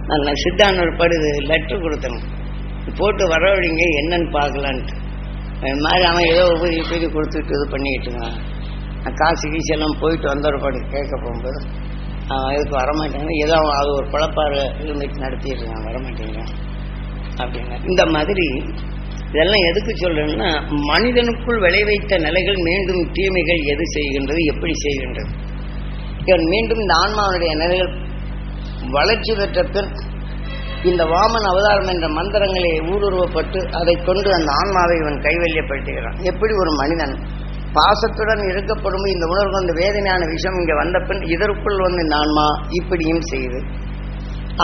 நான் சித்தான ஒரு படு லெட்ரு கொடுத்தேன், போட்டு வரவழிங்க என்னன்னு பார்க்கலான்ட்டு. அது மாதிரி அவன் ஏதோ உபதி கொடுத்துட்டு இது பண்ணிக்கிட்டுங்க. நான் காசு கீசெல்லாம் போயிட்டு வந்த ஒரு பாடு கேட்க போகும்போது அவன் எதுக்கு வரமாட்டேங்க, ஏதோ அது ஒரு குழப்பாறு இருந்துட்டு நடத்திட்டு இருக்கான், வரமாட்டேங்கிறான் அப்படின்னா. இந்த மாதிரி இதெல்லாம் எதுக்கு சொல்றேன்னா, மனிதனுக்குள் விளைவைத்த நிலைகள் மீண்டும் தீமைகள் எது செய்கின்றது, எப்படி செய்கின்றது. இவன் மீண்டும் இந்த ஆன்மாவுடைய நிலைகள் வளர்ச்சி பெற்ற பின் இந்த வாமன் அவதாரம் என்ற மந்திரங்களை ஊடுருவப்பட்டு அதை கொண்டு அந்த ஆன்மாவை இவன் கைவல்யப்படுத்துகிறான். எப்படி ஒரு மனிதன் பாசத்துடன் இருக்கப்படும் இந்த உணர்வு அந்த வேதனையான விஷயம் இங்கே வந்த பின் இதற்குள் வந்து இந்த ஆன்மா இப்படியும் செய்யுது.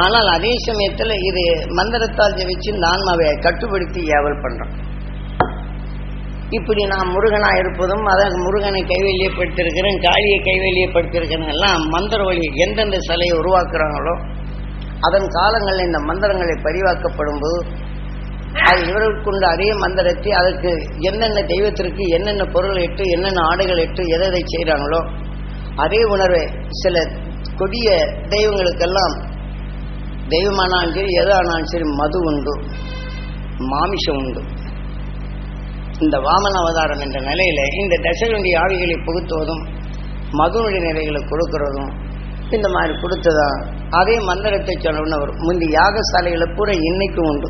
ஆனால் அதே சமயத்தில் இது மந்திரத்தால் ஜெபிச்சு இந்த ஆன்மாவை கட்டுப்படுத்தி ஏவல் பண்றான். இப்படி நான் முருகனா இருப்பதும் அதான் முருகனை கைவல்யப்படுத்திருக்கிறேன், காளியை கைவல்யப்படுத்திருக்கிறேன் எல்லாம் மந்திர வழி எந்தெந்த சிலையை உருவாக்குறாங்களோ அதன் காலங்களில் இந்த மந்திரங்களை பரிவாக்கப்படும் போது அது இவர்களுக்குண்டு அதே மந்திரத்தை அதற்கு என்னென்ன தெய்வத்திற்கு என்னென்ன பொருள் இட்டு என்னென்ன ஆடைகள் இட்டு எதை செய்கிறாங்களோ அதே உணர்வை சில கொடிய தெய்வங்களுக்கெல்லாம் தெய்வமானாலும் சரி எதானாலும் சரி மது உண்டு, மாமிசம் உண்டு. இந்த வாமன அவதாரம் என்ற நிலையில இந்த தசைகளுடைய ஆவிகளை புகுத்துவதும் மதுனுடைய நிலைகளை கொடுக்கிறதும் இந்த மாதிரி கொடுத்ததான் அதே மந்திரத்தை சொன்னவர் முந்தி யாகசாலைகளை பூரா இன்னைக்கும் உண்டு.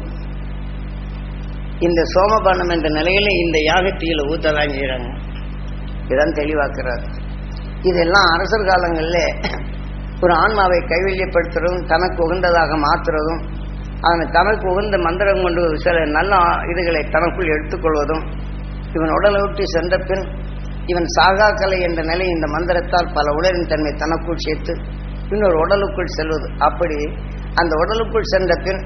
இந்த சோமபானம் என்ற நிலையில இந்த யாகத்தீயில ஊத்ததான் செய்யறாங்க. இதான் தெளிவாக்குறாரு. இதெல்லாம் அரசர் காலங்களில் ஒரு ஆன்மாவை கைவல்யப்படுத்துறதும் தனக்கு உகந்ததாக மாற்றுறதும் அதனை தனக்கு உகந்த மந்திரம் கொண்டு சில நல்ல இதுகளை தனக்குள் எடுத்துக்கொள்வதும் இவன் உடலை விட்டு சென்ற பின் இவன் சாகாக்கலை என்ற நிலை இந்த மந்திரத்தால் பல உடலின் தன்மை தனக்குள் சேர்த்து இன்னொரு உடலுக்குள் செல்வது. அப்படி அந்த உடலுக்குள் சென்ற பின்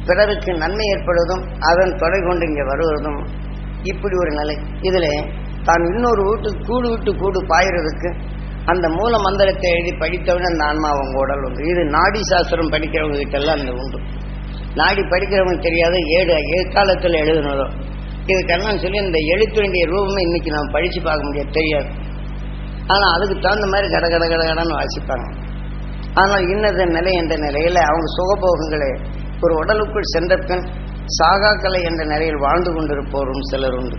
பிறருக்கு நன்மை ஏற்படுவதும் அதன் தொடை கொண்டு இங்கே வருவதும் இப்படி ஒரு நிலை. இதில் தான் இன்னொரு வீட்டுக்கு கூடு விட்டு கூடு பாயிறதுக்கு அந்த மூல மந்திரத்தை எழுதி படித்தவன் அந்த ஆன்மா அவங்க உடல் உண்டு. இது நாடி சாஸ்திரம் படிக்கிறவங்க கிட்டெல்லாம் அந்த உண்டு. நாடி படிக்கிறவங்க தெரியாத ஏற்காலத்தில் எழுதுனதோ இதுக்கெல்லாம் சொல்லி இந்த எழுத்து வேண்டிய ரூபமே இன்னைக்கு நம்ம படித்து பார்க்க முடியாது, தெரியாது. ஆனால் அதுக்கு தகுந்த மாதிரி கடன்னு வாசிப்பாங்க. ஆனால் இன்னது நிலை என்ற நிலையில் அவங்க சுகபோகங்களை ஒரு உடலுக்குள் சென்ற பின் சாகாக்கலை என்ற நிலையில் வாழ்ந்து கொண்டிருப்போரும் சிலர் உண்டு.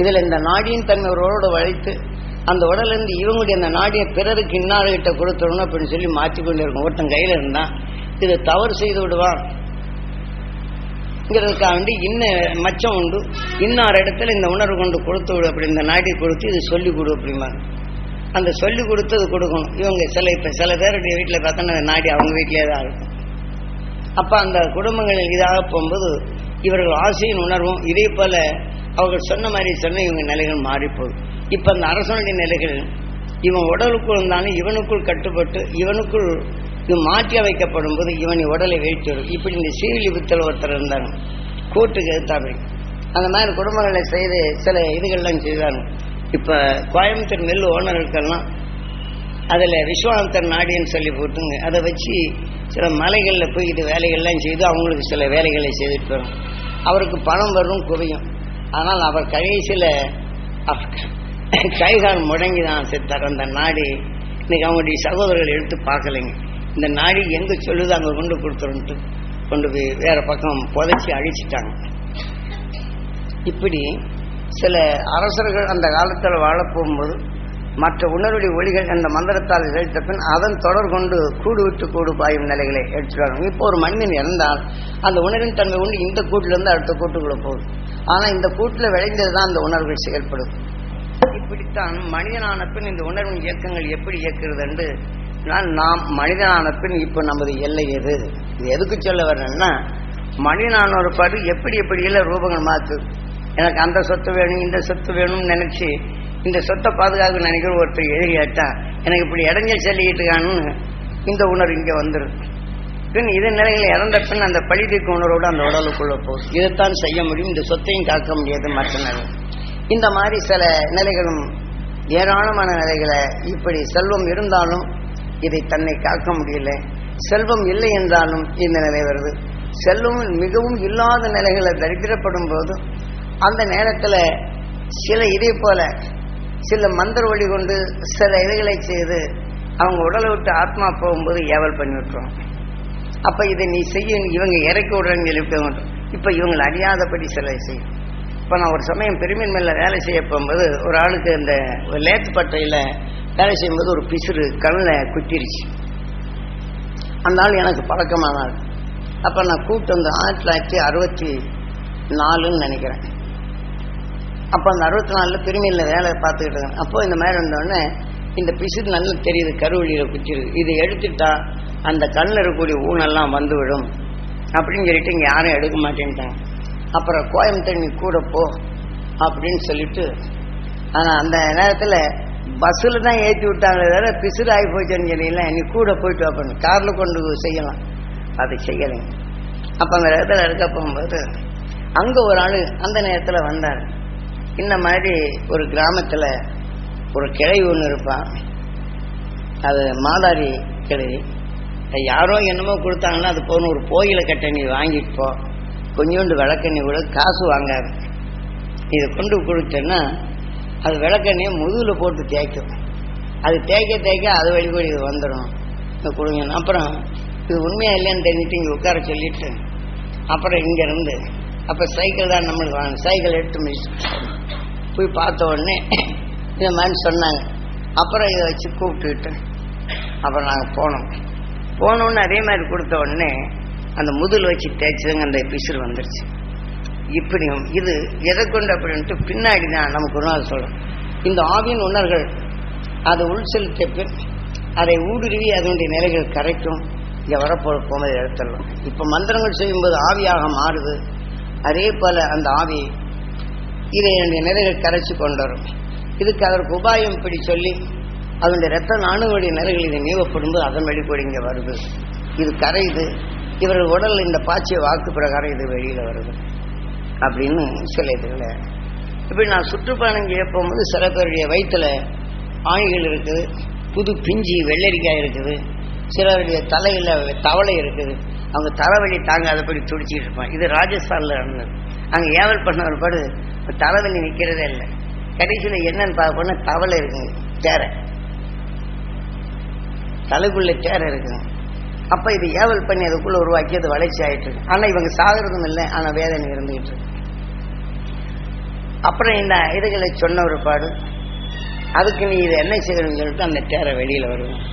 இதில் இந்த நாடியின் தன்மை ஒருவரோடு வளைத்து அந்த உடலிருந்து இவங்களுடைய அந்த நாடியை பிறருக்கு இன்னார்கிட்ட கொடுத்துடணும் அப்படின்னு சொல்லி மாற்றிக்கொண்டே இருக்கும். ஒருத்தன் கையில் இருந்தால் இதை தவறு செய்து விடுவான் ங்கிறதுக்காக வேண்டி இன்னும் மச்சம் உண்டு, இன்னார் இடத்துல இந்த உணர்வு கொண்டு கொடுத்து விடு அப்படி இந்த நாடி கொடுத்து இது சொல்லிக் கொடு அப்படிம்பாங்க. அந்த சொல்லி கொடுத்து அது கொடுக்கணும். இவங்க இப்போ சில பேருடைய வீட்டில் பார்த்தோன்னா நாடி அவங்க வீட்டிலே தான் இருக்கும். அப்போ அந்த குடும்பங்களில் இதாக போகும்போது இவர்கள் ஆசையின் உணர்வும் இதே போல் அவர்கள் சொன்ன மாதிரி சொன்ன இவங்க நிலைகள் மாறிப்போகுது. இப்போ அந்த அரசனுடைய நிலைகள் இவன் உடலுக்குள் இருந்தாலும் இவனுக்குள் கட்டுப்பட்டு இவனுக்குள் இது மாற்றி அமைக்கப்படும் போது இவனை உடலை வீழ்த்தி வரும். இப்படி இந்த சீவிலிபுத்தில் ஒருத்தர் இருந்தாங்க, கோர்ட்டுக்கு எதிர்த்தாப்படி அந்த மாதிரி குடும்பங்களை செய்து சில இதுகள்லாம் செய்தாங்க. இப்போ கோயம்புத்தூர் நெல் ஓனர்களுக்கெல்லாம் அதில் விஸ்வாமித்தர் நாடின்னு சொல்லி போட்டுங்க அதை வச்சு சில மலைகளில் போய் இது வேலைகள்லாம் செய்து அவங்களுக்கு சில வேலைகளை செய்துட்டு வரும். அவருக்கு பணம் வரும் குவியும். ஆனால் அவர் கடைசியில் கைகால் முடங்கி தான் செத்தார். அந்த நாடி இன்னைக்கு அவங்களுடைய சகோதரர்கள் எடுத்து பார்க்கலைங்க. இந்த நாடி எங்கே சொல்லுது அங்கே கொண்டு கொடுத்துருன்ட்டு கொண்டு போய் வேற பக்கம் புதைச்சி அழிச்சிட்டாங்க. இப்படி சில அரசர்கள் அந்த காலத்தில் வாழப்போகும்போது மற்ற உணர்வுடைய ஒளிகள் அந்த மந்திரத்தால் இழைத்த பின் அதன் தொடர் கொண்டு கூடு விட்டு கூடு பாயும் நிலைகளை எடுத்துடுவாங்க. இப்போ ஒரு மனிதன் இறந்தால் அந்த உணர்வின் தன்மை கொண்டு இந்த கூட்டிலிருந்து அடுத்த கூட்டுக்குள்ள போகுது. ஆனால் இந்த கூட்டில் விளைந்தது தான் அந்த உணர்வுகள் செயல்படும். இப்படித்தான் மனிதனான பின் இந்த உணர்வின் இயக்கங்கள் எப்படி இயக்குறது என்று நாம் மனிதனான பின் இப்போ நமது எல்லை எது, இது எதுக்கு சொல்ல வர்றேன்னா மனிதனான ஒரு பாடு எப்படி எப்படியெல்லாம் ரூபங்கள் மாற்று. எனக்கு அந்த சொத்து வேணும் இந்த சொத்து வேணும்னு நினைச்சு இந்த சொத்தை பாதுகாக்க நினைக்கிற ஒருத்தர் எதிரியாட்டா எனக்கு இப்படி இடைஞ்சல் சொல்லிக்கிட்டுக்கான்னு இந்த உணர்வு இங்கே வந்துடும். பின் இதன் நிலையில் இறந்த பின் அந்த பழி தீர்க்க உணர்வோடு அந்த உடலுக்குள்ள போகும். இதைத்தான் செய்ய முடியும், இந்த சொத்தையும் காக்க முடியாது மற்ற நிலை. இந்த மாதிரி சில நிலைகளும் ஏராளமான நிலைகளை இப்படி செல்வம் இருந்தாலும் இதை தன்னை காக்க முடியல, செல்வம் இல்லை என்றாலும் இந்த நிலை வருது. செல்வம் மிகவும் இல்லாத நிலைகளை தரித்திரப்படும் போது அந்த நேரத்தில் சில இதே போல சில மந்திர வழி கொண்டு சில இதுகளை செய்து அவங்க உடலை விட்டு ஆத்மா போகும்போது ஏவல் பண்ணி விட்டுருவாங்க. அப்ப இதை நீ செய்ய, இவங்க இறக்கி விடுறேன்னு சொல்லிவிட்டு இப்ப இவங்களை அறியாதபடி சிலை செய்யும். இப்ப நான் ஒரு சமயம் பெருமின் மேல வேலை செய்ய போகும்போது ஒரு ஆளுக்கு இந்த லேத்து பட்டையில வேலை செய்யும்போது ஒரு பிசுறு கண்ணில் குத்திருச்சு. அந்த ஆள் எனக்கு பழக்கமான ஆள். அப்ப நான் கூப்பிட்டு வந்து 1964 நினைக்கிறேன். அப்ப அந்த 64 பெருமையில வேலை பார்த்துக்கிட்டு இருக்கேன். அப்போ இந்த மாதிரி வந்தோடனே இந்த பிசுறு நல்லா தெரியுது, கருவழியில குத்திருது. இதை எடுத்துட்டா அந்த கண்ணில் இருக்கக்கூடிய ஊனெல்லாம் வந்துவிடும் அப்படின்னு சொல்லிட்டு இங்க யாரும் எடுக்க மாட்டேன்ட்டாங்க. அப்புறம் கோயம்புத்தூர் நீ கூட போ அப்படின்னு சொல்லிட்டு, ஆனா அந்த நேரத்துல பஸ்ஸில் தான் ஏற்றி விட்டாங்களே தவிர பிசுறு ஆகி போச்சுன்னு சொன்னீங்களா, நீ கூட போயிட்டு வைப்பணும், காரில் கொண்டு செய்யலாம், அது செய்யலைங்க. அப்போ அந்த இடத்துல இருக்க போகும்போது அங்கே ஒரு ஆள் அந்த நேரத்தில் வந்தார். இந்த மாதிரி ஒரு கிராமத்தில் ஒரு கிளை ஒன்று இருப்பான், அது மாதாரி கிளை. யாரோ என்னமோ கொடுத்தாங்கன்னா அது போகணும், ஒரு கோயிலை கட்ட நீ வாங்கிட்டு போ, கொஞ்சோண்டு விளக்கண்ணி கூட காசு வாங்காது, இதை கொண்டு கொடுத்தேன்னா அது விளக்கண்ணியை முதுகில் போட்டு தேய்க்கும். அது தேய்க்க தேய்க்க அது வழிபடி இது வந்துடும் கொடுங்க. அப்புறம் இது உண்மையா இல்லையான்னு தெரிஞ்சுட்டு இங்கே உட்கார சொல்லிட்டு அப்புறம் இங்கேருந்து அப்போ சைக்கிள் தான் நம்மளுக்கு வாங்க, சைக்கிள் எடுத்து போய் பார்த்த உடனே இந்த மாதிரி சொன்னாங்க. அப்புறம் இதை வச்சு கூப்பிட்டுக்கிட்டு அப்புறம் நாங்கள் போனோன்னு அதே மாதிரி கொடுத்த உடனே அந்த முதுகில் வச்சு தேய்ச்சதுங்க அந்த பிசுறு வந்துருச்சு. இப்படியும் இது எதை கொண்டு அப்படின்ட்டு பின்னாடி தான் நமக்கு ஒரு நாள் சொல்றோம். இந்த ஆவியின் உணர்கள் அதை உள் செலுத்திய பின் அதை ஊடுருவி அதனுடைய நிலைகள் கரைக்கும். இங்கே வரப்போகும்போது எடுத்துடலாம். இப்போ மந்திரங்கள் செய்யும்போது ஆவியாக மாறுது. அதே போல அந்த ஆவி இதை என்னுடைய நிலைகள் கரைச்சி கொண்டு வரும். இதுக்கு அதற்கு உபாயம் இப்படி சொல்லி அதனுடைய ரத்த நாணுகளுடைய நிலைகள் இதை நீவப்படும்போது அதன் வெளிப்படி இங்கே வருது, இது கரையுது. இவர்கள் உடல் இந்த பாய்ச்சிய வாக்கு பிரகாரம் இது வெளியில வருது அப்படின்னு சில இதுல. இப்படி நான் சுற்றுப்பயணம் செய்ய போகும்போது சில பேருடைய வயிற்றுல ஆணிகள் இருக்குது, புது பிஞ்சி வெள்ளரிக்காய் இருக்குது, சிலருடைய தலையில தவளை இருக்குது. அவங்க தலைவலி தாங்காதபடி துடிச்சிட்டு இருப்பான். இது ராஜஸ்தான்ல நடந்தது. அங்கே ஏவல் பண்ண ஒரு பாடு தலைவலி நிற்கிறதே இல்லை. கடைசியில் என்னன்னு பார்க்க போனா தவளை இருக்குங்க, தேரை தலைக்குள்ள தேரை இருக்குங்க. அப்ப இது ஏவல் பண்ணி அதுக்குள்ள உருவாக்கி அது வளர்ச்சி ஆயிட்டு இருக்கு. ஆனா இவங்க சாகிறதும் இல்லை, ஆனா வேதனை இருந்துகிட்டு இருக்கு. அப்புறம் இந்த இதுகளை சொன்ன ஒரு பாடு அதுக்கு நீ இதை என்ன செய்யணும்னு சொல்லிட்டு அந்த தேரை வெளியில வருவோம்.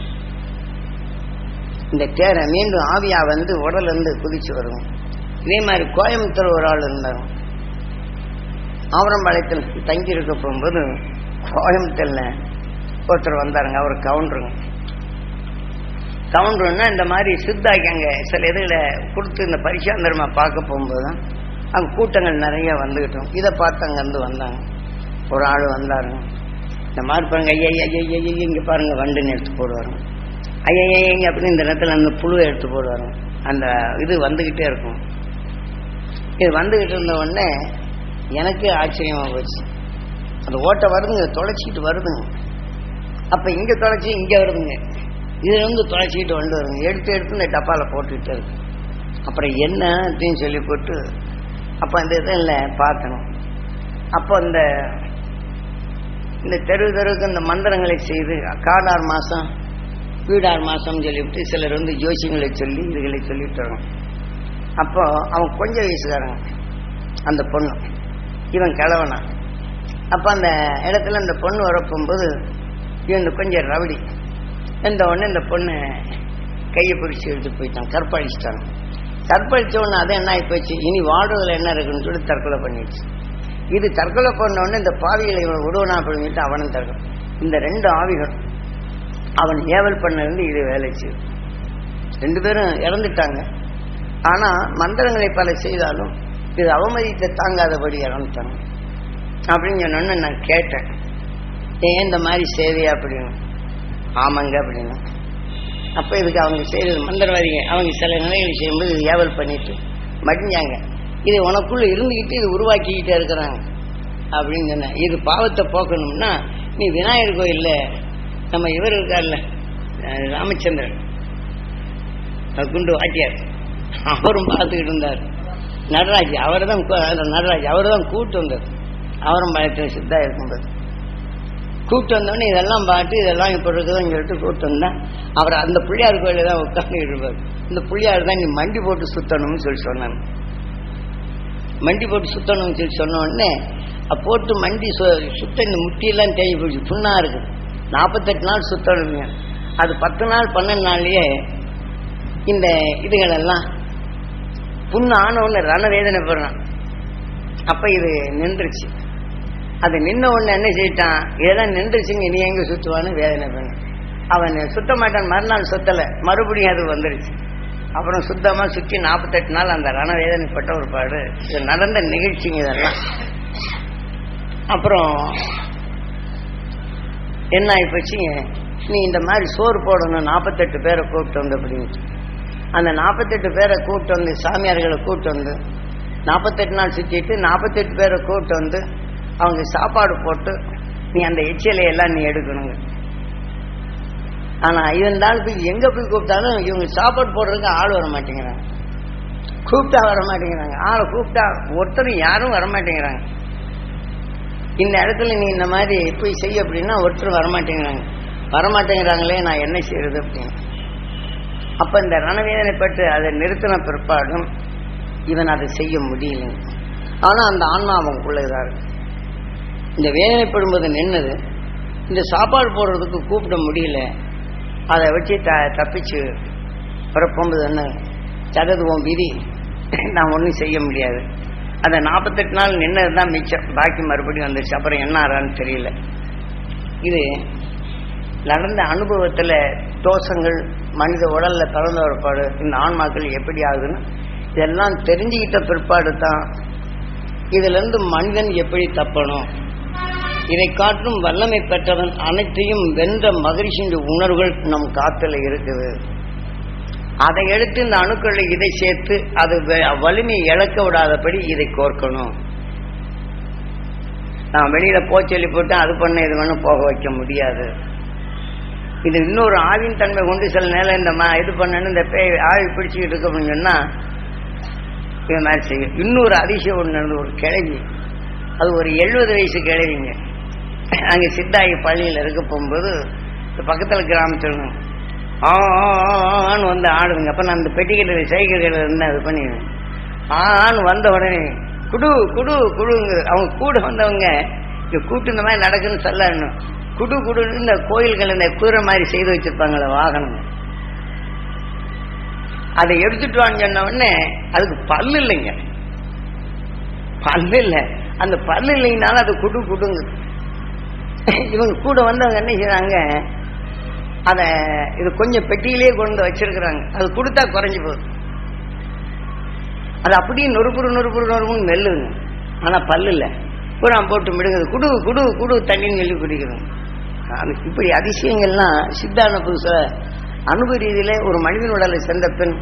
இந்த தேரை மீண்டும் ஆவியா வந்து உடல் இருந்து குதிச்சு வருவோம். இதே மாதிரி கோயம்புத்தூர் ஒரு ஆள் இருந்தாங்க, ஆவரம்பாளையத்தில் தங்கி இருக்க போகும்போது கோயம்புத்தூர்ல ஒருத்தர் வந்தாருங்க. அவர் கவுண்டர்னா இந்த மாதிரி சித்தாக்கி அங்கே சில இதுகளை கொடுத்து இந்த பரிசாந்தரமா பார்க்க போகும்போது தான் அங்கே கூட்டங்கள் நிறைய வந்துகிட்டோம். இதை பார்த்து அங்கேருந்து வந்தாங்க. ஒரு ஆள் வந்தாருங்க, இந்த மாதிரி பாருங்க, ஐயா இங்கே பாருங்க வண்டுன்னு எடுத்து போடுவாருங்க, ஐயா அப்படின்னு இந்த இடத்துல அந்த புழுவை எடுத்து போடுவாருங்க. அந்த இது வந்துக்கிட்டே இருக்கும். இது வந்துக்கிட்டு இருந்த உடனே எனக்கு ஆச்சரியமாக போச்சு. அந்த ஓட்டை வருதுங்க, தொலைச்சிக்கிட்டு வருதுங்க. அப்போ இங்கே தொலைச்சி இங்கே வருதுங்க, இதுல வந்து தொலைச்சிக்கிட்டு வந்து வருங்க. எடுத்து இந்த டப்பாவில் போட்டுக்கிட்டு இருக்கு. அப்புறம் என்ன அப்படின்னு சொல்லி போட்டு அப்போ அந்த இதில் பார்க்கணும். அப்போ இந்த தெருவுக்கு இந்த மந்திரங்களை செய்து காடார் மாதம் வீடார் மாதம் சொல்லிவிட்டு சிலர் வந்து ஜோசியங்களை சொல்லி இதுகளை சொல்லிட்டு வரோம். அப்போ அவன் கொஞ்சம் வயசுக்காரங்க, அந்த பொண்ணு, இவன் கிழவனா. அப்போ அந்த இடத்துல அந்த பொண்ணு வரப்போகும்போது இவன் கொஞ்சம் ரவுடி. இந்த உடனே இந்த பொண்ணு கையை பிடிச்சி எடுத்துட்டு போயிட்டான், கற்பழிச்சிட்டாங்க. கற்பழிச்ச உடனே அதை என்ன ஆகி போச்சு, இனி வாழ்றதுல என்ன இருக்குன்னு சொல்லி தற்கொலை பண்ணிடுச்சு. இது தற்கொலை பண்ண உடனே இந்த பாவிகளை இவன் விடுவனா அப்படின்ட்டு அவனும் தற்கொலை. இந்த ரெண்டு ஆவிகள் அவன் ஏவல் பண்ணது இது வேலைச்சு. ரெண்டு பேரும் இறந்துட்டாங்க. ஆனா மந்திரங்களை பல செய்தாலும் இது அவமதித்தை தாங்காதபடி இறந்துட்டாங்க அப்படின்னு சொன்னோன்னு நான் கேட்டேன், ஏன் இந்த மாதிரி சேவையா அப்படின்னு. ஆமாங்க அப்படின்னா. அப்போ இதுக்கு அவங்க செய்யறது மந்திரவாதிங்க, அவங்க சில நிலைகள் செய்யும்போது இது ஏவல் பண்ணிட்டு மடிஞ்சாங்க. இது உனக்குள்ள இருந்துக்கிட்டு இது உருவாக்கிக்கிட்டே இருக்கிறாங்க அப்படின்னு சொன்னேன். இது பாவத்தை போக்கணும்னா நீ விநாயகர் கோயில்ல நம்ம இவர் இருக்கார்ல ராமச்சந்திரன் குண்டு வாட்டியார், அவரும் பார்த்துக்கிட்டு இருந்தார். நடராஜ் அவர் தான் கூப்பிட்டு வந்தார். அவரும் பயத்தில் சித்தா இருக்கும்போது கூப்பிட்டு வந்தோடனே இதெல்லாம் பார்த்து இதெல்லாம் இப்போ இருக்குதுன்னு சொல்லிட்டு கூப்பிட்டு வந்தேன். அவர் அந்த பிள்ளையார் கோயில தான் உட்காந்துக்கிட்டு இருப்பார். இந்த புள்ளியார் தான் நீ மண்டி போட்டு சுத்தணும்னு சொல்லி சொன்னாங்க. மண்டி போட்டு சுத்தணும்னு சொல்லி சொன்ன உடனே போட்டு மண்டி சுத்த இந்த முட்டியெல்லாம் தேய் போச்சு, புண்ணா இருக்குது. 48 நாள் சுத்தணுங்க. அது 10 நாள் 12 நாள்லயே இந்த இதுகளெல்லாம் புண்ணு ஆனவுடனே ரண வேதனை போடுறான். அப்ப இது நின்றுச்சு. அது நின்ன உடனே என்ன செய்யிட்டான், இதெல்லாம் நின்றுச்சுங்க, நீ எங்க சுத்துவான்னு வேதனை பண்ண. அவன் சுத்த மாட்டான். மறுநாள் சுத்தலை, மறுபடியும் அது வந்துருச்சு. அப்புறம் சுத்தமா சுற்றி 48 நாள் அந்த ரண வேதனைப்பட்ட ஒரு பாடு. இது நடந்த நிகழ்ச்சிங்க இதெல்லாம். அப்புறம் என்ன ஆயிப்போச்சுங்க, நீ இந்த மாதிரி சோறு போடணும் 48 பேரை கூப்பிட்டு வந்து அப்படின்னு. அந்த 48 பேரை கூப்பிட்டு வந்து, சாமியார்களை கூப்பிட்டு வந்து 48 நாள் சுற்றிட்டு 48 பேரை கூப்பிட்டு வந்து அவங்க சாப்பாடு போட்டு நீ அந்த எச்சிலையெல்லாம் நீ எடுக்கணுங்க. ஆனா இருந்தாலும் போய் எங்க போய் கூப்பிட்டாலும் இவங்க சாப்பாடு போடுறதுக்கு ஆள் வர மாட்டேங்கிறாங்க, கூப்பிட்டா வர மாட்டேங்கிறாங்க. ஆளை கூப்பிட்டா ஒருத்தரும் யாரும் வர மாட்டேங்கிறாங்க. இந்த இடத்துல நீ இந்த மாதிரி போய் செய்ய அப்படின்னா ஒருத்தரும் வரமாட்டேங்கிறாங்களே, நான் என்ன செய்யறது அப்படின்னு. அப்ப இந்த ரணவேதனைப்பட்டு அதை நிறுத்தின பிற்பாடும் இவன் அதை செய்ய முடியலைங்க. ஆனா அந்த ஆன்மா அவங்களுக்குள்ளதான் இருக்கு. இந்த வேதனைப்படும்போது நின்னது, இந்த சாப்பாடு போடுறதுக்கு கூப்பிட முடியல, அதை வச்சு தப்பிச்சு பிறப்போம்பது என்ன சததுவோம் விதி, நான் ஒன்றும் செய்ய முடியாது. அதை 48 நாள் நின்னது தான் மிச்சம், பாக்கி மறுபடியும் வந்துருச்சு. அப்புறம் என்ன ஆறான்னு தெரியல. இது நடந்த அனுபவத்தில் தோஷங்கள் மனித உடல்ல பிறந்த ஒருபாடு இந்த ஆன்மாக்கள் எப்படி ஆகுதுன்னு இதெல்லாம் தெரிஞ்சுக்கிட்ட பிற்பாடு தான் இதுல இருந்து மனிதன் எப்படி தப்பணும், இதை காட்டும் வல்லமை பெற்றவன் அனைத்தையும் வென்ற மகிழ்ச்சியின் உணர்வுகள் நம் காத்துல இருக்குது. அதை எடுத்து இந்த அணுக்களை இதை சேர்த்து அது வலிமையை இழக்க விடாதபடி இதை கோர்க்கணும். நான் வெளியில போச்சொல்லி போட்டு அது பண்ண இது பண்ண போக வைக்க முடியாது. இது இன்னொரு ஆவின் தன்மை கொண்டு சில நேரம் இந்த இது பண்ணு இந்த ஆவி பிடிச்சிக்கிட்டு இருக்கு அப்படின்னு சொன்னா இது மாதிரி செய்யும். இன்னொரு அதிசயம் ஒன்று நடந்து, ஒரு கிழவி, அது ஒரு 70 வயசு கிழவிங்க. அங்கே சித்தாயி பள்ளியில் இருக்க போகும்போது பக்கத்தில் கிராமத்தில் ஆன்னு வந்து ஆடுதுங்க. அப்போ நான் அந்த பெட்டிக்கிட்ட சைக்கிள் இருந்து அது பண்ணிடுவேன். ஆன்னு வந்த உடனே குடு குடு குடுங்க. அவங்க கூட வந்தவங்க இங்கே கூட்டு இந்த மாதிரி நடக்குன்னு சொல்லணும். குடு குடுன்னு இந்த கோயில்கள் இந்த குதிரை மாதிரி செய்து வச்சிருப்பாங்களே வாகனம், அதை எடுத்துட்டு வான்னு சொன்ன உடனே அதுக்கு பல்லு இல்லைங்க, பல்லு இல்லை. அந்த பல்லு இல்லைனாலும் அது குடு குடுங்க. இவங்க கூட வந்தவங்க என்ன செய்யறாங்க, அதை இது கொஞ்சம் பெட்டியிலேயே கொண்டு வச்சிருக்கிறாங்க. அது கொடுத்தா குறைஞ்சி போகுது. அது அப்படியே நொறுப்புன்னு நெல்லுங்க. ஆனா பல்லு இல்லை, பூரா போட்டு மிடுங்குது. குடு குடு குடு தண்ணின்னு சொல்லி குடிக்கிறோம். அது இப்படி அதிசயங்கள்லாம் சித்தான புதுச அனுபவ ரீதியில ஒரு மனிதன் உடலை சென்ற பின்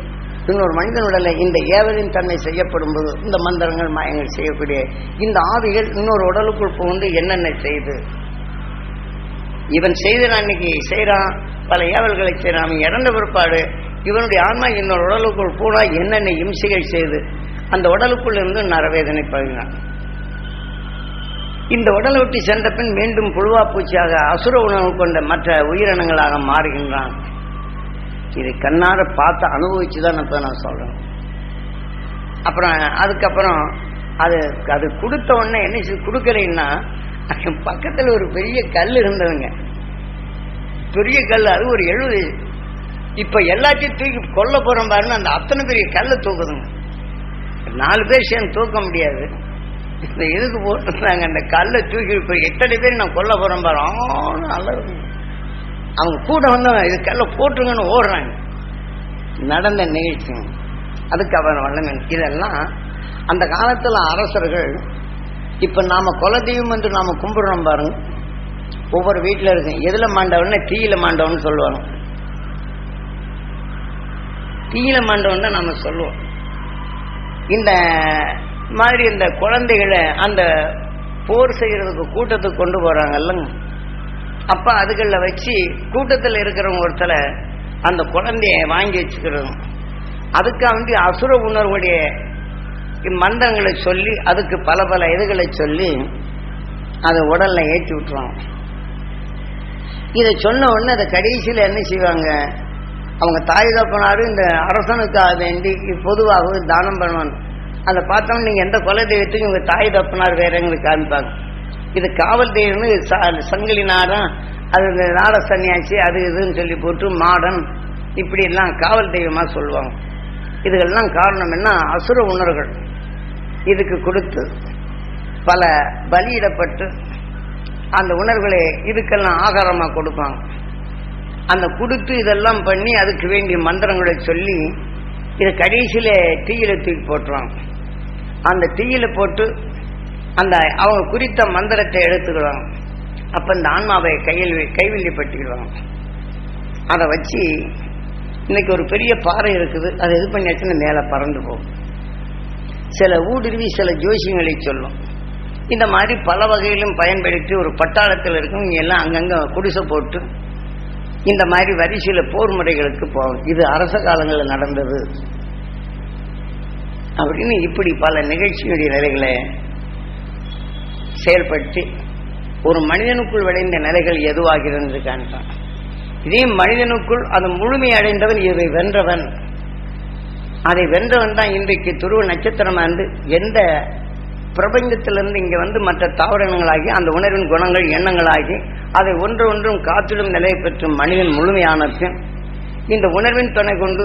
இன்னொரு மனிதன் உடலை இந்த ஏவலின் தன்மை செய்யப்படும் போது இந்த மந்திரங்கள் மாயங்கள் செய்யக்கூடிய இந்த ஆவிகள் இன்னொரு உடலுக்குள் புகுந்து என்னென்ன செய்து இவன் செய்த அன்னைக்கு செய்யறான், பல ஏவல்களை செய்யறான். அவன் இறந்த பிற்பாடு இவனுடைய ஆன்மா இன்னொரு உடலுக்குள் போனா என்னென்ன இம்சைகள் செய்து அந்த உடலுக்குள் இருந்து நரவேதனை பழகினான். இந்த உடலை விட்டு சென்ற பின் மீண்டும் புழுவா பூச்சியாக அசுர உணவு கொண்ட மற்ற உயிரினங்களாக மாறுகின்றான். இதை கண்ணார பார்த்து அனுபவிச்சுதான் இப்ப நான் சொல்றேன். அப்புறம் அதுக்கப்புறம் அது அது கொடுத்த உடனே என்ன கொடுக்கலைன்னா, பக்கத்துல ஒரு பெரிய கல் இருந்ததுங்க, பெரிய கல். அது ஒரு 70. இப்ப எல்லாத்தையும் தூக்கி கொல்ல போறோம் பாருன்னு அந்த அத்தனை பெரிய கல்லை தூக்குதுங்க. 4 பேர் சேர்ந்து தூக்க முடியாது. இந்த எதுக்கு போட்டுருந்தாங்க, அந்த கல்லை தூக்கி இப்ப எத்தனை பேர் நான் கொல்ல போறேன் பாரு. நல்லா இருக்கும். அவங்க கூட வந்தவங்க இது கல்லை போட்டுருங்கன்னு ஓடுறாங்க. நடந்த நிகழ்ச்சி அதுக்கு அவன் வல்லமை. இதெல்லாம் அந்த காலத்துல அரசர்கள், இப்ப நாம குலதெய்வம் என்று நாம கும்பிடுறோம் பாருங்க, ஒவ்வொரு வீட்டுல இருக்கு. எதுல மாண்டவன்னு தீயில மாண்டவன்னு சொல்லுவாங்க. தீயில மாண்டவன் தான் நாம சொல்லுவோம். இந்த மாதிரி இந்த குழந்தைகளை அந்த போர் செய்யறதுக்கு கூட்டத்துக்கு கொண்டு போறாங்கல்லங்க, அப்ப அதுகள்ல வச்சு கூட்டத்தில் இருக்கிறவங்க ஒருத்தர அந்த குழந்தைய வாங்கி வச்சுக்கிறோம். அதுக்காக வேண்டி அசுர உணர்வுடைய மந்திரங்களை சொல்லி அதுக்கு பல பல இதுகளை சொல்லி அதை உடல்ல ஏற்றி விட்டுருவாங்க. இதை சொன்ன உடனே அதை கடைசியில் என்ன செய்வாங்க, அவங்க தாய் தப்பனாரு இந்த அரசனுக்காக வேண்டி பொதுவாகவே தானம் பண்ணுவாங்க. அதை பார்த்தோம்னா நீங்கள் எந்த கொலை தெய்வத்துக்கும் இவங்க தாய் தப்பனார் வேற எங்களுக்கு காமிப்பாங்க. இது காவல் தெய்வம்னு சங்கிலி நாடம், அது நாட சன்னியாசி, அது இதுன்னு சொல்லி போட்டு மாடன் இப்படி எல்லாம் காவல் தெய்வமாக சொல்லுவாங்க. இதுகள்லாம் காரணம் என்ன? அசுர உணர்கள் இதுக்கு கொடுத்து பல பலியிடப்பட்டு அந்த உணர்வுகளை இதுக்கெல்லாம் ஆகாரமாக கொடுப்பாங்க. அந்த கொடுத்து இதெல்லாம் பண்ணி அதுக்கு வேண்டிய மந்திரங்களை சொல்லி இதை கடைசியில் தீயில தூக்கி போட்டுருவாங்க. அந்த தீயில போட்டு அந்த அவங்க குறித்த மந்திரத்தை எடுத்துக்கிடுவாங்க. அப்போ இந்த ஆன்மாவை கைவில்லிப்பட்டுக்கிடுவாங்க. அதை வச்சு இன்னைக்கு ஒரு பெரிய பாறை இருக்குது, அதை இது பண்ணியாச்சுன்னா மேலே பறந்து போகும். சில ஊடுருவி சில ஜோசியங்களை சொல்லும். இந்த மாதிரி பல வகையிலும் பயன்படுத்தி ஒரு பட்டாளத்தில் இருக்கும் இங்கே எல்லாம் அங்கங்கே குடிசை போட்டு இந்த மாதிரி வரிசையில் போர் முறைகளுக்கு போகும். இது அரச காலங்களில் நடந்தது அப்படின்னு இப்படி பல நிகழ்ச்சியுடைய நிலைகளை செயல்படுத்தி ஒரு மனிதனுக்குள் விளைந்த நிலைகள் எதுவாகிறது காண்பான். இதே மனிதனுக்குள் அது முழுமை அடைந்தவன் இதை வென்றவன். அதை வென்றவன் தான் இன்றைக்கு துருவ நட்சத்திரமா இருந்து எந்த பிரபஞ்சத்திலிருந்து இங்கே வந்து மற்ற தாவரங்களாகி அந்த உணர்வின் குணங்கள் எண்ணங்களாகி அதை ஒன்று ஒன்றும் காத்திடும் நிலை பெற்று மனிதன் முழுமையான பின் இந்த உணர்வின் துணை கொண்டு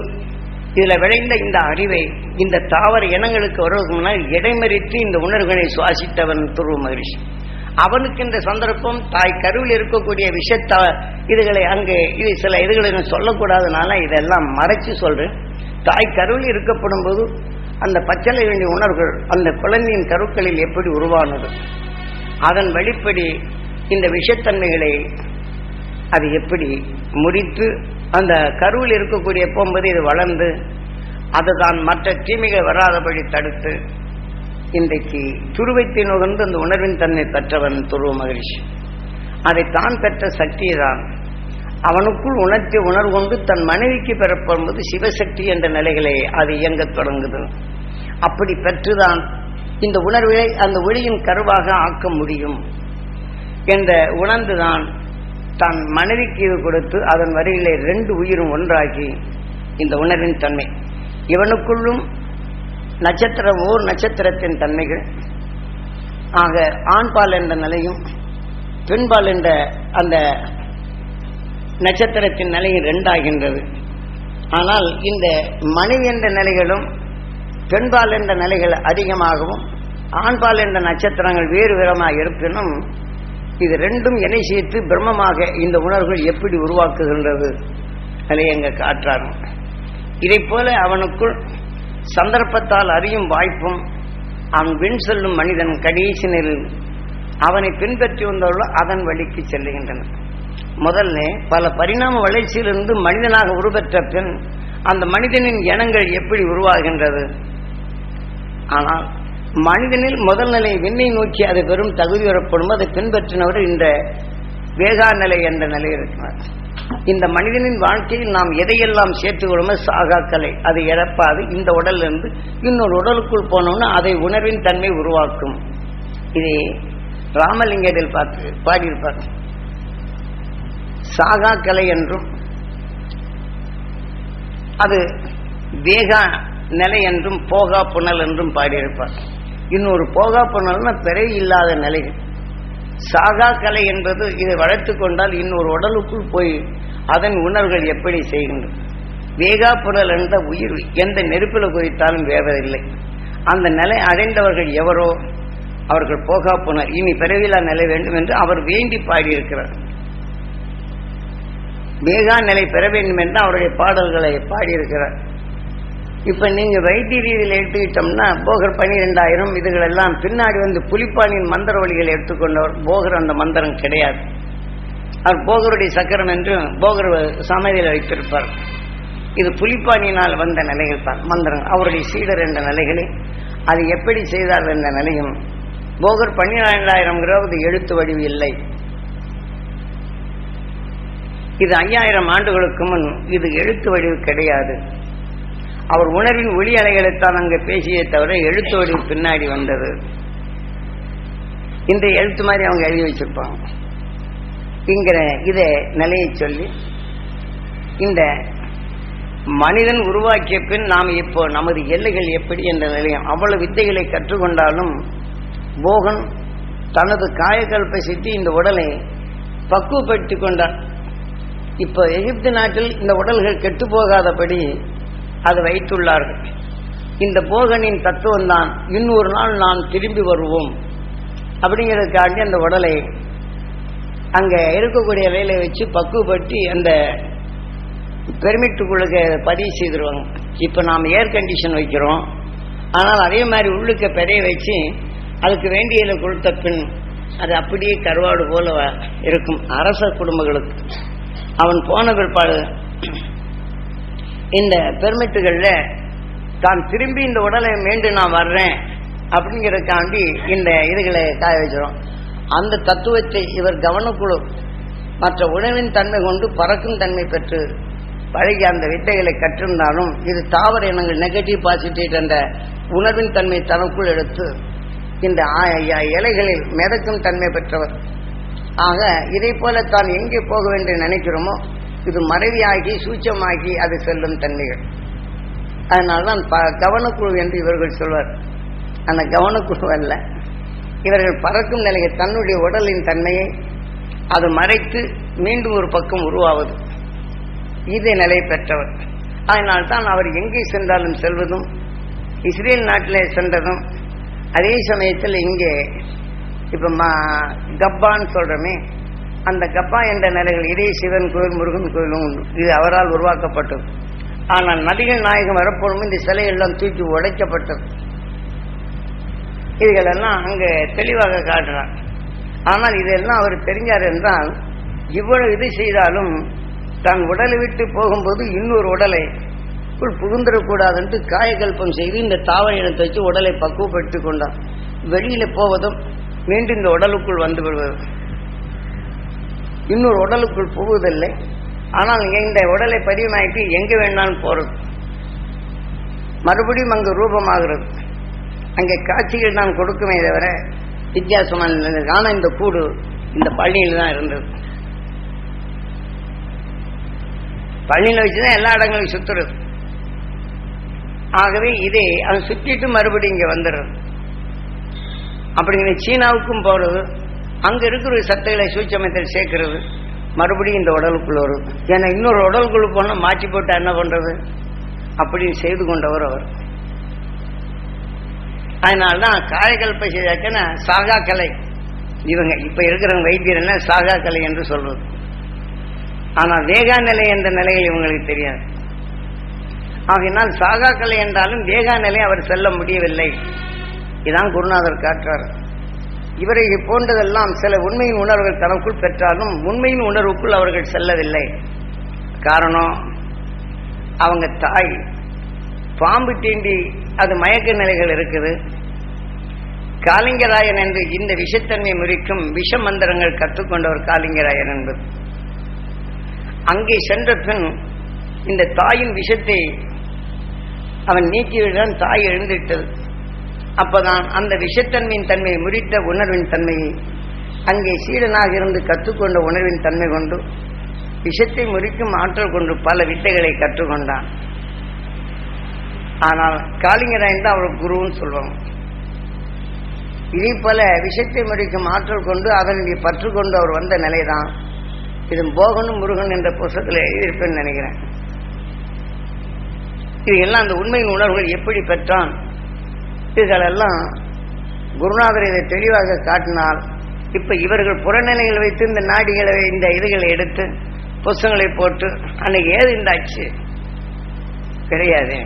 இதில் விளைந்த இந்த அறிவை இந்த தாவர இனங்களுக்கு வருவதற்கு முன்னால் இடைமறித்து இந்த உணர்வுகளை சுவாசித்தவன் துருவ மகிழ்ச்சி. அவனுக்கு இந்த சந்தர்ப்பம் தாய் கருவில் இருக்கக்கூடிய இதுகளை அங்கே இது சில இதுகளை சொல்லக்கூடாதனால இதெல்லாம் மறைச்சு சொல்றேன். தாய் கருவில் இருக்கப்படும் போது அந்த பச்சளை வேண்டிய உணர்வுகள் அந்த குழந்தையின் கருக்களில் எப்படி உருவானது, அதன் வழிப்படி இந்த விஷத்தன்மைகளை அது எப்படி முறித்து அந்த கருவில் இருக்கக்கூடிய போகும்போது இது வளர்ந்து அதுதான் மற்ற தீமைகள் வராதபடி தடுத்து இன்றைக்கு துருவத்தை நுகர்ந்து அந்த உணர்வின் தன்மை பெற்றவன் துருவ மகிழ்ச்சி. அதை தான் பெற்ற சக்தியை தான் அவனுக்குள் உணர்ச்சி உணர்வு கொண்டு தன் மனைவிக்கு பெறப்படும்போது சிவசக்தி என்ற நிலைகளை அது இயங்கத் தொடங்குது. அப்படி பெற்றுதான் இந்த உணர்வை அந்த ஒளியின் கருவாக ஆக்க முடியும் என்ற உணர்ந்துதான் தன் மனைவிக்கு இது கொடுத்து அதன் வரையிலே 2 உயிரும் ஒன்றாகி இந்த உணர்வின் தன்மை இவனுக்குள்ளும் நட்சத்திரம் ஓர் நட்சத்திரத்தின் தன்மைகள் ஆக ஆண்பால் என்ற நிலையும் பெண்பால் என்ற அந்த நட்சத்திரத்தின் நிலையும் 2 ஆகின்றது. ஆனால் இந்த மனைவி என்ற நிலைகளும் பெண்பால் என்ற நிலைகள் அதிகமாகவும் ஆண்பால் என்ற நட்சத்திரங்கள் வேறு விதமாக இருப்பினும் இது 2ம் இணை சேர்த்து பிரம்மமாக இந்த உணர்வுகள் எப்படி உருவாக்குகின்றது அதை எங்க காட்டுறாங்க. இதை போல அவனுக்குள் சந்தர்ப்பத்தால் அறியும் வாய்ப்பும் அவன் விண் செல்லும் மனிதன் கடைசி நிலையில் அவனை பின்பற்றி வந்தவர்கள் அதன் வழிக்கு செல்லுகின்றனர். முதல்ல பல பரிணாம வளர்ச்சியிலிருந்து மனிதனாக உருவெற்ற பின் அந்த மனிதனின் எண்ணங்கள் எப்படி உருவாகின்றது. ஆனால் மனிதனில் முதல் நிலை விண்ணை நோக்கி அதை பெரும் தகுதி வரப்படும் அதை பின்பற்றினவர் இந்த வேகா நிலை என்ற நிலை இருக்கிறார். இந்த மனிதனின் வாழ்க்கையில் நாம் எதையெல்லாம் சேர்த்துக்கொள்ளுமோ சாகா கலை அது இறப்பாது. இந்த உடலிலிருந்து இன்னொரு உடலுக்குள் போனோம்னா அதை உணர்வின் தன்மை உருவாக்கும். இதை ராமலிங்கத்தில் பார்த்து பாடியிருப்பார். சாகா கலை என்றும் அது வேகா நிலை என்றும் போகா புனல் என்றும் பாடியிருப்பார். இன்னொரு போகா புனல்னா பிறவி இல்லாத நிலைகள். சாகா கலை என்பது இதை வளர்த்து கொண்டால் இன்னொரு உடலுக்குள் போய் அதன் உணர்வுகள் எப்படி செய்கின்றது. வேகா புனல் என்ற உயிர் எந்த நெருப்பில் குதித்தாலும் வேவதில்லை. அந்த நிலை அடைந்தவர்கள் எவரோ அவர்கள் போகா புனல் இனி பிறவிலா நிலை வேண்டும் என்று அவர் வேண்டி பாடியிருக்கிறார். வேகா நிலை பெற வேண்டும் என்று அவருடைய பாடல்களை பாடியிருக்கிறார். இப்ப நீங்க வைத்திய ரீதியில் எடுத்துக்கிட்டோம்னா போகர் 12,000 இதுகளெல்லாம் பின்னாடி வந்து புலிப்பானின் மந்திர வழிகளை எடுத்துக்கொண்டவர். போகர் அந்த மந்திரம் கிடையாது. அவர் போகருடைய சக்கரம் என்று போகர் சமையலில் வைத்திருப்பார். இது புலிப்பானியினால் வந்த நிலைகள் தான் மந்திரம். அவருடைய சீடர் என்ற நிலைகளை அது எப்படி செய்தார் என்ற நிலையும் போகர் 12,000 எழுத்து வடிவு இல்லை. இது 5000 ஆண்டுகளுக்கு முன் இது எழுத்து வடிவு கிடையாது. அவர் உணர்வின் ஒளி அலைகளைத்தான் அங்கே பேசியே தவிர எழுத்து வடிவு பின்னாடி வந்தது. இந்த எழுத்து மாதிரி அவங்க எழுதி வச்சிருப்பாங்க. இங்கிற இதை நிலையை சொல்லி இந்த மனிதன் உருவாக்கிய பின் நாம் இப்போ நமது எல்லைகள் எப்படி என்ற நிலையம் அவ்வளவு வித்தைகளை கற்றுக்கொண்டாலும் போகன் தனது காயக்கல்பை சித்தி இந்த உடலை பக்குவப்படுத்திக் கொண்டார். இப்போ எகிப்து நாட்டில் இந்த உடல்கள் கெட்டு போகாதபடி அது வைத்துள்ளார்கள். இந்த போகனின் தத்துவம் தான் இன்னொரு நாள் நாம் திரும்பி வருவோம் அப்படிங்கிறதுக்காண்டி அந்த உடலை அங்கே இருக்கக்கூடிய வேலையை வச்சு பக்குவப்படுத்தி அந்த பெர்மிட்டுக்குள்ளுக்கு பதிவு செய்திருவாங்க. இப்போ நாம் ஏர் கண்டிஷன் வைக்கிறோம், ஆனால் அதே மாதிரி உள்ளுக்க பெரிய வச்சு அதுக்கு வேண்டியதை கொடுத்த பின் அது அப்படியே கருவாடு போல இருக்கும். அரச குடும்பங்களுக்கு அவன் போன பிற்பாடு இந்த பெர்மிட்டுகளில் தான் திரும்பி இந்த உடலை மீண்டும் நான் வர்றேன் அப்படிங்கிறதுக்காண்டி இந்த இதுகளை காய வச்சிடும். அந்த தத்துவத்தை இவர் கவனக்குழு மற்ற உணவின் தன்மை கொண்டு பறக்கும் தன்மை பெற்று பழகி அந்த வித்தைகளை கற்றிருந்தாலும் இது தாவர இனங்கள் நெகட்டிவ் பாசிட்டிவ் என்ற உணர்வின் தன்மை தனக்குள் எடுத்து இந்த இலைகளில் மிதக்கும் தன்மை பெற்றவர். ஆக இதை போல தான் எங்கே போக வேண்டும் நினைக்கிறோமோ இது மறைவியாகி சூட்சமாகி அது செல்லும் தன்மைகள். அதனால்தான் கவனக்குழு என்று இவர்கள் சொல்வார். அந்த கவனக்குழு அல்ல, இவர்கள் பறக்கும் நிலையை தன்னுடைய உடலின் தன்மையை அது மறைத்து மீண்டும் ஒரு பக்கம் உருவாவது இதே நிலை பெற்றவர். அதனால்தான் அவர் எங்கே சென்றாலும் செல்வதும் இஸ்ரேல் நாட்டிலே சென்றதும் அதே சமயத்தில் இங்கே இப்போ கப்பான்னு சொல்கிறோமே அந்த கப்பா என்ற நிலைகள் இதே சிவன் கோயில் முருகன் கோயிலும் உண்டு. இது அவரால் உருவாக்கப்பட்டது. ஆனால் நபிகள் நாயகம் வரப்போதும் இந்த சிலையெல்லாம் தூக்கி உடைக்கப்பட்டது. இதுகளெல்லாம் அங்கே தெளிவாக காட்டுறார். ஆனால் இதெல்லாம் அவர் தெரிஞ்சார் என்றால் இவ்வளவு இது செய்தாலும் தன் உடலை விட்டு போகும்போது இன்னொரு உடலை புகுந்துடக்கூடாது என்று காயகல்பம் செய்து இந்த தாவர இனத்தை வச்சு உடலை பக்குவப்படுத்திக் கொண்டார். வெளியில போவதும் மீண்டும் இந்த உடலுக்குள் வந்து விடுவது, இன்னொரு உடலுக்குள் போவதில்லை. ஆனால் இந்த உடலை பதிவாக்கி எங்க வேணாலும் போறது, மறுபடியும் அங்கு ரூபமாகிறது. அங்கே காட்சிகள் நான் கொடுக்குமே தவிர வித்தியாசமான. ஆனால் இந்த கூடு இந்த பள்ளியில் தான் இருந்தது. பள்ளியில் வச்சுதான் எல்லா இடங்களையும் சுத்துறது. ஆகவே இதை அவன் சுற்றிட்டு மறுபடியும் இங்கே வந்துடுறது. அப்படிங்கிற சீனாவுக்கும் போறது, அங்க இருக்கிற சத்துக்களை சூட்சமத்தில் சேர்க்கிறது, மறுபடியும் இந்த உடலுக்குள்ள வருது. ஏன்னா இன்னொரு உடலுக்குள்ள போனால் மாற்றி போட்டா என்ன பண்றது அப்படின்னு செய்து கொண்டவர் அவர். அதனால்தான் காயகல்ப செய்தாக்கன சாகா கலை. இவங்க இப்ப இருக்கிற வைத்தியர் என்ன சாகா கலை என்று சொல்றது. ஆனால் வேகா நிலை என்ற நிலையில் இவங்களுக்கு தெரியாது. ஆகையினால் சாகா கலை என்றாலும் வேகா நிலை அவர் செல்ல முடியவில்லை. இதான் குருநாதர் காட்டுறார். இவரை போன்றதெல்லாம் சில உண்மையின் உணர்வுகள் தனக்குள் பெற்றாலும் உண்மையின் உணர்வுக்குள் அவர்கள் செல்லவில்லை. காரணம், அவங்க தாய் பாம்பு தீண்டி அது மயக்க நிலைகள் இருக்குது. காளிங்கராயன் என்று இந்த விஷத்தன்மை முறிக்கும் விஷ மந்திரங்கள் கற்றுக்கொண்டவர் காளிங்கராயன் என்பது. அங்கே சென்ற பின் இந்த தாயின் விஷத்தை அவன் நீக்கிவிடான் தாய் எழுந்திட்டது. அப்பதான் அந்த விஷத்தன்மையின் தன்மையை முறித்த உணர்வின் தன்மையை அங்கே சீடனாக இருந்து கற்றுக்கொண்ட உணர்வின் தன்மை கொண்டு விஷத்தை முறிக்கும் ஆற்றல் கொண்டு பல வித்தைகளை கற்றுக்கொண்டான். ஆனால் காளிங்கராயன் தான் அவர் குருன்னு சொல்லுவாங்க. இதே போல விஷத்தை முறிக்கும் ஆற்றல் கொண்டு அதனுடைய பற்று கொண்டு அவர் வந்த நிலைதான். இது போகனும் முருகன் என்ற புத்தகத்தில் எழுதியிருப்பேன்னு நினைக்கிறேன். இது எல்லாம் அந்த உண்மையின் உணர்வுகள் எப்படி பெற்றான், இதுகளெல்லாம் குருநாதர் இதை தெளிவாக காட்டினால். இப்ப இவர்கள் புறநிலைகள் வைத்து இந்த நாடிகளை இந்த இதுகளை எடுத்து புத்தகங்களை போட்டு அன்னைக்கு ஏது இருந்தாச்சு கிடையாது.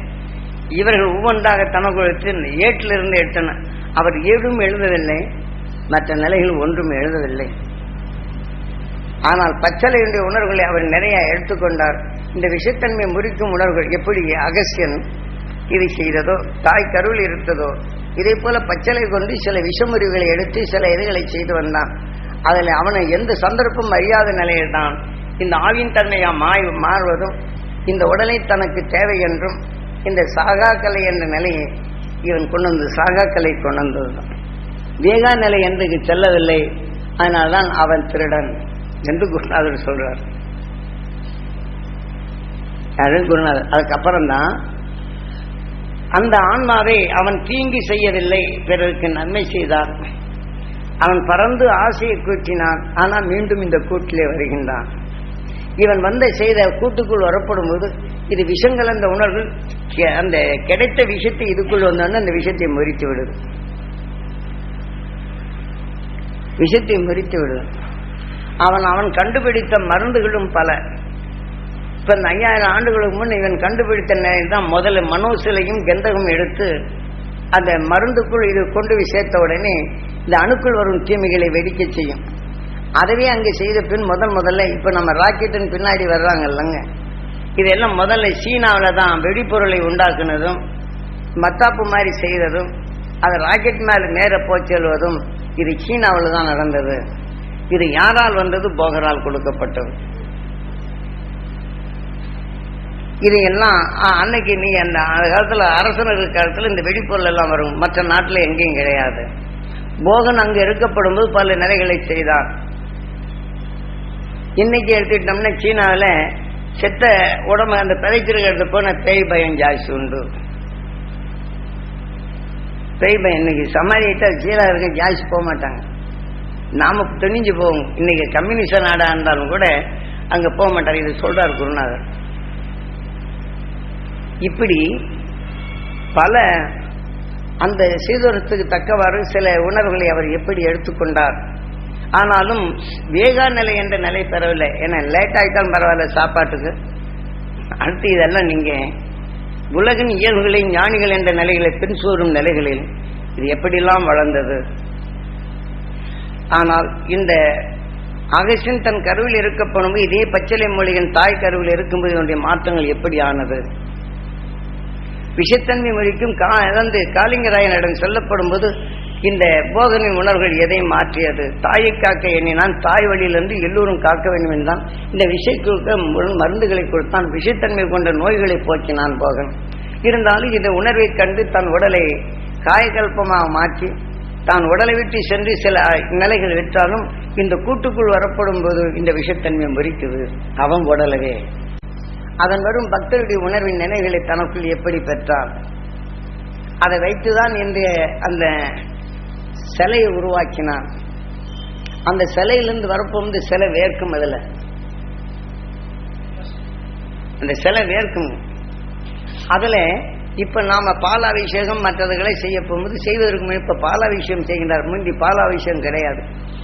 இவர்கள் ஒவ்வொன்றாக தனக்கு எடுத்து ஏட்டிலிருந்து எடுத்தன. அவர் ஏதும் எழுதவில்லை, மற்ற நிலைகள் ஒன்றும் எழுதவில்லை. ஆனால் பச்சளையுடைய உணர்வுகளை அவர் நிறைய எடுத்துக்கொண்டார். இந்த விஷத்தன்மை முறிக்கும் உணர்வுகள் எப்படி அகசியன் இது செய்ததோ, தாய் கருவில் இருந்ததோ, இதே போல பச்சளை கொண்டு சில விஷமுறிவுகளை எடுத்து சில இதுகளை செய்து வந்தான். அதில் அவனை எந்த சந்தர்ப்பம் அறியாத நிலையில்தான் இந்த ஆவின் தன்மையா மாறுவதும் இந்த உடலை தனக்கு தேவை என்றும் இந்த சாகாக்கலை என்ற நிலையை இவன் கொண்டு வந்து சாகாக்கலை கொண்டு வந்ததுதான். வேகா நிலை என்று செல்லவில்லை. அதனால்தான் அவன் திருடன் என்று குருநாதர் சொல்றார். குருநாதர். அதுக்கப்புறம்தான் அந்த ஆன்மாவை அவன் தீங்கு செய்யவில்லை, பிறருக்கு நன்மை செய்தான். அவன் பறந்து ஆசையை கூட்டினான், ஆனால் மீண்டும் இந்த கூட்டிலே வருகின்றான். இவன் செய்த கூட்டுக்குள் வரப்படும் போது இது விஷம் கலந்த உணர்வு, அந்த கிடைத்த விஷயத்தை இதுக்குள் வந்தோன்னு அந்த விஷயத்தை முறித்து விடுது, விஷத்தை முறித்து விடுது. அவன் கண்டுபிடித்த மருந்துகளும் பல. இப்ப இந்த 5000 ஆண்டுகளுக்கு முன் இவன் கண்டுபிடித்த நிலையில் தான் முதல்ல மனோசிலையும் கந்தகம் எடுத்து அந்த மருந்துக்குள் இது கொண்டு போய் சேர்த்த உடனே இந்த அணுக்குள் வரும் தீமைகளை வெடிக்க செய்யும். அதவே அங்கே செய்த பின் முதல்ல இப்ப நம்ம ராக்கெட்டின் பின்னாடி வர்றாங்க இல்லைங்க, இதெல்லாம் முதல்ல சீனாவில் தான் வெடிப்பொருளை உண்டாக்குனதும் மத்தாப்பு மாதிரி செய்ததும் அது ராக்கெட் மேல நேர போச்செல்வதும் இது சீனாவில் தான் நடந்தது. இது யாரால் வந்தது? போகரால் கொடுக்கப்பட்டது. இது எல்லாம் அன்னைக்கு நீ அந்த காலத்துல அரசனுக்கு காலத்துல இந்த வெடிப்பொருள் எல்லாம் வரும், மற்ற நாட்டில் எங்கேயும் கிடையாது. போகன் அங்கு இருக்கப்படும் போது பல நிலைகளை செய்தான். இன்னைக்கு எடுத்துக்கிட்டோம்னா சீனாவில் செத்த உடம்பு அந்த பிழைச்சிருக்கிறது போன பேய் பயம் ஜாஸ்தி உண்டு. பேய் பயம் இன்னைக்கு சமாளிட்டா சீனா இருக்க ஜாஸ்தி போக மாட்டாங்க, நாம துணிஞ்சு போவோம். இன்னைக்கு கம்யூனிஸ்ட் நாடா இருந்தாலும் கூட அங்க போக மாட்டாங்க. இது சொல்றாரு குருநாதர். இப்படி பல அந்த சீதோரத்துக்கு தக்கவாறு சில உணர்வுகளை அவர் எப்படி எடுத்துக்கொண்டார். ஆனாலும் வேகா நிலை என்ற நிலை பெறவில்லை. ஏன்னா லேட் ஆகிட்டாலும் பரவாயில்ல சாப்பாட்டுக்கு. அடுத்து இதெல்லாம் நீங்க உலகின் இயல்புகளை ஞானிகள் என்ற நிலைகளை பின்சூறும் நிலைகளில் இது எப்படிலாம் வளர்ந்தது. ஆனால் இந்த அகசியன் தன் கருவில் இருக்கப்படும் இதே பச்சிலை மொழியின் தாய் கருவில் இருக்கும்போது இதனுடைய மாற்றங்கள் எப்படி ஆனது. விஷத்தன்மை மொழிக்கும் காளிங்கராயனிடம் சொல்லப்படும் போது இந்த போகனின் உணர்வுகள் எதை மாற்றியது. தாயை காக்க எண்ணினான், தாய் வழியிலிருந்து எல்லோரும் காக்க வேண்டும் என்றான். இந்த விஷயத்திற்கு மருந்துகளை கொடுத்தான், விஷத்தன்மை கொண்ட நோய்களை போக்கினான் போகன். இருந்தாலும் இந்த உணர்வை கண்டு தன் உடலை காயகல்பமாக மாற்றி தான் உடலை விட்டு சென்று சில நிலைகள் விட்டாலும் இந்த கூட்டுக்குள் வரப்படும் போது இந்த விஷத்தன்மை முறிக்குது அவன் உடலவே. அதன் வரும் பக்தருடைய உணர்வின் நினைவுகளை தனக்குள் எப்படி பெற்றார், அதை வைத்துதான் இன்றைய அந்த சிலையை உருவாக்கினான். அந்த சிலையிலிருந்து வரப்போது சிலை வேர்க்கும். அதுல அந்த சிலை வேர்க்கும். அதுல இப்ப நாம பாலாபிஷேகம் மற்றதுகளை செய்ய போகும்போது செய்வதற்கு இப்ப பாலாபிஷேகம் செய்கின்றார். முந்தி பாலாபிஷேகம் கிடையாது.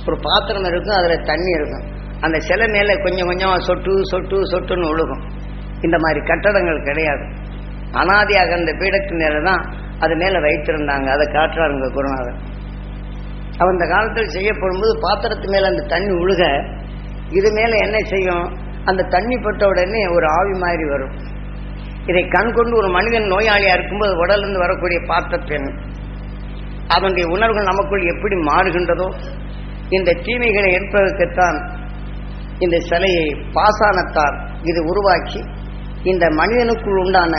ஒரு பாத்திரம் இருக்கும், அதுல தண்ணி இருக்கும், அந்த சிலை மேல கொஞ்சம் கொஞ்சமா சொட்டு சொட்டு சொட்டுன்னு ஒழுகும். இந்த மாதிரி கட்டடங்கள் கிடையாது. அனாதியாக அந்த பீடத்தின் மேல தான் அது மேல வைத்திருந்தாங்க. அதை காட்டுறாருங்க குருநாதர். அவன் அந்த காலத்தில் செய்யப்படும் போது பாத்திரத்து மேல அந்த தண்ணி உழுக இது மேல என்ன செய்யும், அந்த தண்ணி பட்ட உடனே ஒரு ஆவி மாதிரி வரும். இதை கண் கொண்டு ஒரு மனிதன் நோயாளியா இருக்கும்போது உடலிருந்து வரக்கூடிய பாத்திரத்தின் அதனுடைய உணர்வுகள் நமக்குள் எப்படி மாறுகின்றதோ இந்த தீமைகளை ஏற்பதற்குத்தான் இந்த சிலையை பாசானத்தால் இது உருவாக்கி இந்த மனிதனுக்குள் உண்டான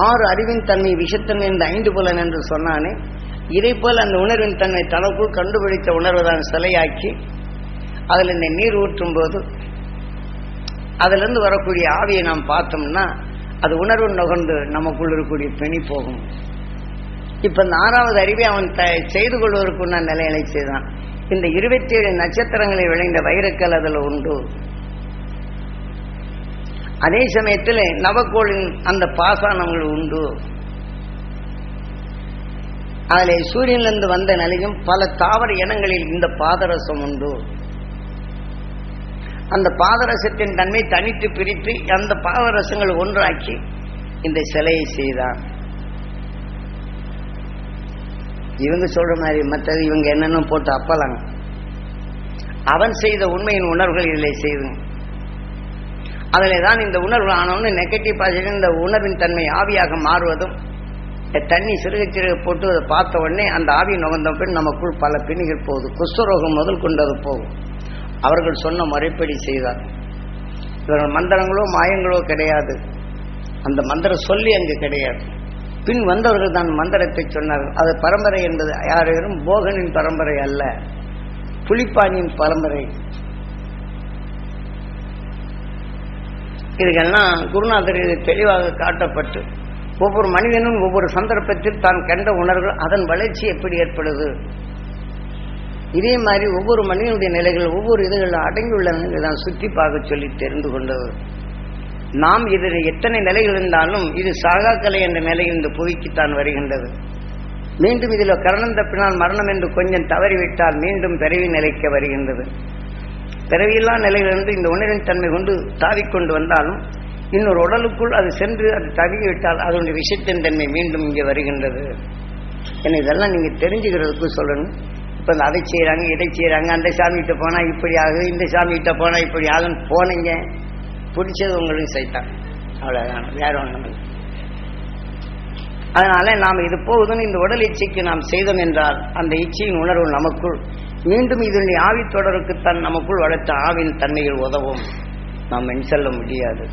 6 அறிவின் தன்மை விஷத்தன்மை இந்த 5 புலன் என்று சொன்னானே, இதை போல் அந்த உணர்வின் தன்மை தனக்குள் கண்டுபிடித்த உணர்வு தான் சிலையாக்கி அதில் இந்த நீர் ஊற்றும் போது அதிலிருந்து வரக்கூடிய ஆவியை நாம் பார்த்தோம்னா அது உணர்வு நுகர்ந்து நமக்குள் இருக்கக்கூடிய பிணி போகும். இப்ப இந்த 6வது அறிவை அவன் செய்து கொள்வதற்குள்ள நிலைகளை செய்தான். இந்த 27 நட்சத்திரங்களை விளைந்த வைரக்கல் அதில் உண்டு. அதே சமயத்தில் நவக்கோளின் அந்த பாசானங்கள் உண்டு. அதில் சூரியனிலிருந்து வந்த நிலையும் பல தாவர இனங்களில் இந்த பாதரசம் உண்டு. அந்த பாதரசத்தின் தன்மை தனித்து பிரித்து அந்த பாதரசங்கள் ஒன்றாக்கி இந்த சிலையை செய்தான். இவங்க சொல்ற மாதிரி மற்றது இவங்க என்னென்ன போட்டு அப்பலாங்க. அவன் செய்த உண்மையின் உணர்வுகள் இதில் செய்து அதில் தான் இந்த உணர்வு ஆனவொன்னு நெகட்டிவ் பாசிட்டிவ் இந்த உணர்வின் தன்மை ஆவியாக மாறுவதும் தண்ணி சிறுக சிறுக போட்டு அதை பார்த்த உடனே அந்த ஆவி நுகர்ந்த பின் நமக்குள் பல பிணிகள் போகுது. குஷ்டரோகம் முதல் கொண்டது போகும். அவர்கள் சொன்ன முறைப்படி செய்தார். இவர்கள் மந்திரங்களோ மாயங்களோ கிடையாது. அந்த மந்திரம் சொல்லி அங்கு கிடையாது. பின் வந்தவர்கள் தான் மந்திரத்தை சொன்னார்கள். அது பரம்பரை என்பது யாரும் போகனின் பரம்பரை அல்ல, புலிப்பாணியின் பரம்பரை. இதுக்கெல்லாம் குருநாதர் இது தெளிவாக காட்டப்பட்டு ஒவ்வொரு மனிதனும் ஒவ்வொரு சந்தர்ப்பத்தில் தான் கண்ட உணர்வுகள் அதன் வளர்ச்சி எப்படி ஏற்படுது, இதே மாதிரி ஒவ்வொரு மனிதனுடைய நிலைகள் ஒவ்வொரு இதுகளில் அடங்கியுள்ளதை தான் சுற்றி பார்க்க சொல்லி தெரிந்து கொண்டது. நாம் இதில் எத்தனை நிலைகள் இருந்தாலும் இது சாகாக்கலை என்ற நிலையில் இந்த புவிக்குத்தான் வருகின்றது. மீண்டும் இதில் கரணம் தப்பினால் மரணம் என்று கொஞ்சம் தவறிவிட்டால் மீண்டும் பிறவி நிலைக்க வருகின்றது. பிறவியில்லா நிலையிலிருந்து இந்த உணர்வின் தன்மை கொண்டு தாவிக்கொண்டு வந்தாலும் இன்னொரு உடலுக்குள் அது சென்று அது தவிவிட்டால் அதனுடைய விஷயத்தின் தன்மை மீண்டும் இங்கே வருகின்றது. ஏன்னா இதெல்லாம் நீங்கள் தெரிஞ்சுக்கிறதுக்கு சொல்லணும். இப்போ இந்த அதை செய்கிறாங்க இதை செய்கிறாங்க, அந்த சாமிகிட்ட போனால் இப்படி ஆகுது, இந்த சாமிகிட்ட போனால் இப்படி ஆகுன்னு போனீங்க, பிடிச்சது உங்களுக்கு சைத்தான், அவ்வளோதான், வேற ஒன்றும் இல்லை. அதனால நாம் இது போகுதுன்னு இந்த உடல் இச்சைக்கு நாம் செய்தோம் என்றால் அந்த இச்சையின் உணர்வு நமக்குள் மீண்டும் இதனுடைய ஆவி தொடருக்குத்தான் நமக்குள் வளர்த்த ஆவின் தன்மையில் உதவும், நாம் செல்ல முடியாது.